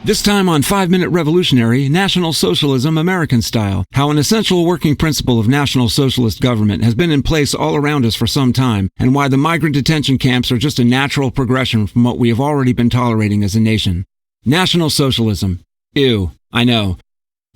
This time on 5-Minute Revolutionary, National Socialism American Style. How an essential working principle of National Socialist government has been in place all around us for some time, and why the migrant detention camps are just a natural progression from what we have already been tolerating as a nation. National Socialism. Ew, I know.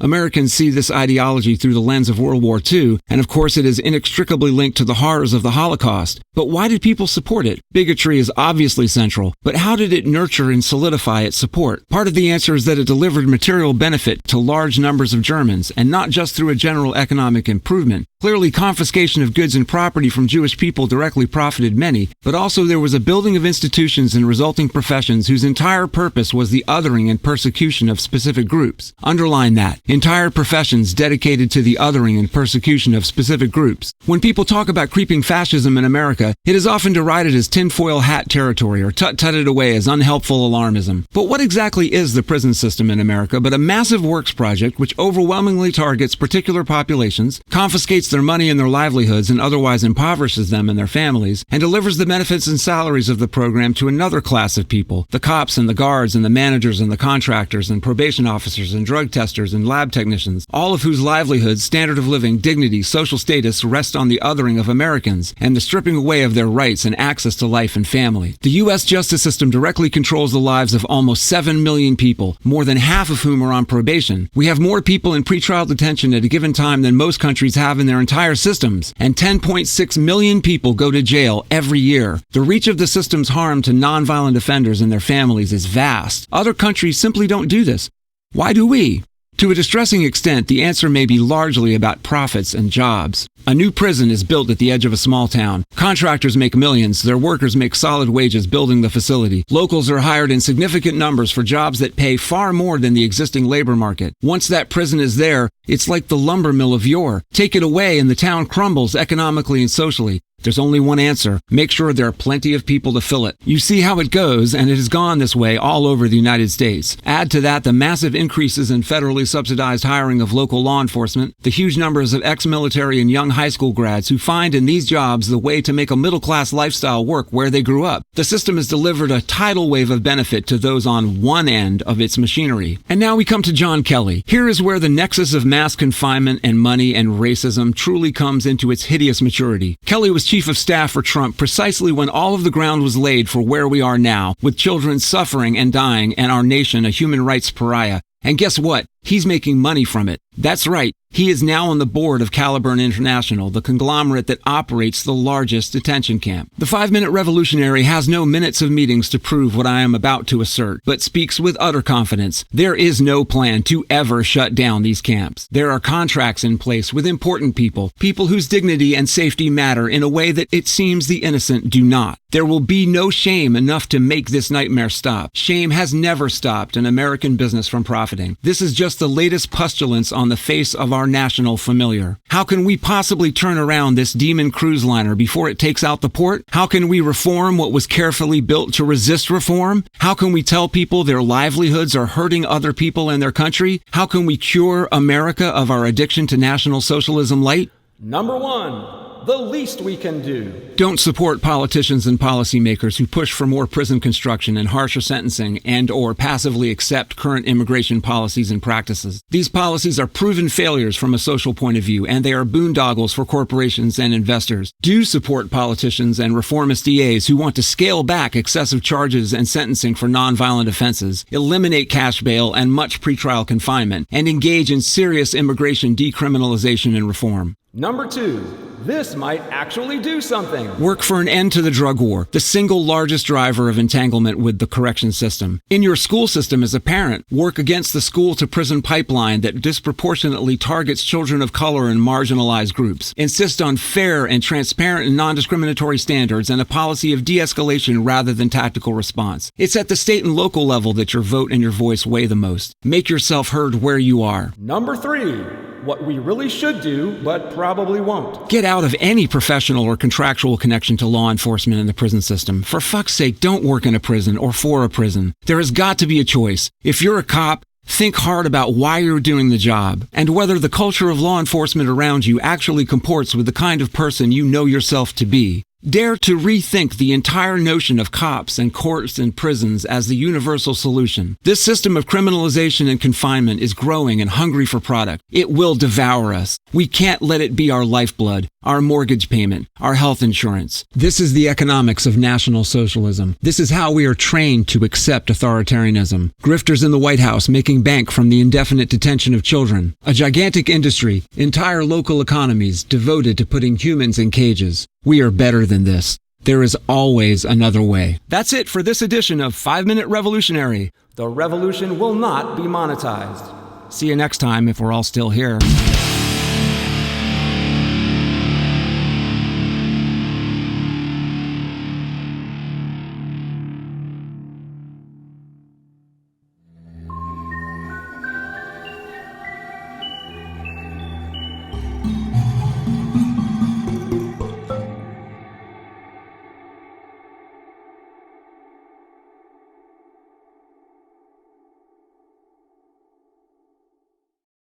Americans see this ideology through the lens of World War II, and of course it is inextricably linked to the horrors of the Holocaust. But why did people support it? Bigotry is obviously central, but how did it nurture and solidify its support? Part of the answer is that it delivered material benefit to large numbers of Germans, and not just through a general economic improvement. Clearly, confiscation of goods and property from Jewish people directly profited many, but also there was a building of institutions and resulting professions whose entire purpose was the othering and persecution of specific groups. Underline that. Entire professions dedicated to the othering and persecution of specific groups. When people talk about creeping fascism in America, it is often derided as tinfoil hat territory or tut-tutted away as unhelpful alarmism. But what exactly is the prison system in America but a massive works project which overwhelmingly targets particular populations, confiscates their money and their livelihoods and otherwise impoverishes them and their families, and delivers the benefits and salaries of the program to another class of people, the cops and the guards and the managers and the contractors and probation officers and drug testers and lab technicians, all of whose livelihoods, standard of living, dignity, social status rest on the othering of Americans and the stripping away of their rights and access to life and family. The U.S. justice system directly controls the lives of almost 7 million people, more than half of whom are on probation. We have more people in pretrial detention at a given time than most countries have in their entire systems, and 10.6 million people go to jail every year. The reach of the system's harm to nonviolent offenders and their families is vast. Other countries simply don't do this. Why do we? To a distressing extent, the answer may be largely about profits and jobs. A new prison is built at the edge of a small town. Contractors make millions. Their workers make solid wages building the facility. Locals are hired in significant numbers for jobs that pay far more than the existing labor market. Once that prison is there, it's like the lumber mill of yore. Take it away and the town crumbles economically and socially. There's only one answer. Make sure there are plenty of people to fill it. You see how it goes, and it has gone this way all over the United States. Add to that the massive increases in federally subsidized hiring of local law enforcement, the huge numbers of ex-military and young high school grads who find in these jobs the way to make a middle-class lifestyle work where they grew up. The system has delivered a tidal wave of benefit to those on one end of its machinery. And now we come to John Kelly. Here is where the nexus of mass confinement and money and racism truly comes into its hideous maturity. Kelly was chief of staff for Trump precisely when all of the ground was laid for where we are now, with children suffering and dying and our nation a human rights pariah. And guess what? He's making money from it. That's right. He is now on the board of Caliburn International, the conglomerate that operates the largest detention camp. The 5-Minute Revolutionary has no minutes of meetings to prove what I am about to assert, but speaks with utter confidence. There is no plan to ever shut down these camps. There are contracts in place with important people whose dignity and safety matter in a way that it seems the innocent do not. There will be no shame enough to make this nightmare stop. Shame has never stopped an American business from profiting. This is just the latest pustulance on the face of our national familiar. How can we possibly turn around this demon cruise liner before it takes out the port? How can we reform what was carefully built to resist reform? How can we tell people their livelihoods are hurting other people in their country? How can we cure America of our addiction to National Socialism light? Number 1. The least we can do. Don't support politicians and policymakers who push for more prison construction and harsher sentencing and/or passively accept current immigration policies and practices. These policies are proven failures from a social point of view, and they are boondoggles for corporations and investors. Do support politicians and reformist DAs who want to scale back excessive charges and sentencing for nonviolent offenses, eliminate cash bail and much pretrial confinement, and engage in serious immigration decriminalization and reform. Number 2. This might actually do something. Work for an end to the drug war, the single largest driver of entanglement with the correction system. In your school system as a parent, work against the school-to-prison pipeline that disproportionately targets children of color and marginalized groups. Insist on fair and transparent and non-discriminatory standards and a policy of de-escalation rather than tactical response. It's at the state and local level that your vote and your voice weigh the most. Make yourself heard where you are. Number 3. What we really should do, but probably won't. Get out of any professional or contractual connection to law enforcement in the prison system. For fuck's sake, don't work in a prison or for a prison. There has got to be a choice. If you're a cop, think hard about why you're doing the job and whether the culture of law enforcement around you actually comports with the kind of person you know yourself to be. Dare to rethink the entire notion of cops and courts and prisons as the universal solution. This system of criminalization and confinement is growing and hungry for product. It will devour us. We can't let it be our lifeblood, our mortgage payment, our health insurance. This is the economics of National Socialism. This is how we are trained to accept authoritarianism. Grifters in the White House making bank from the indefinite detention of children. A gigantic industry, entire local economies devoted to putting humans in cages. We are better than this. There is always another way. That's it for this edition of 5-Minute Revolutionary. The revolution will not be monetized. See you next time if we're all still here.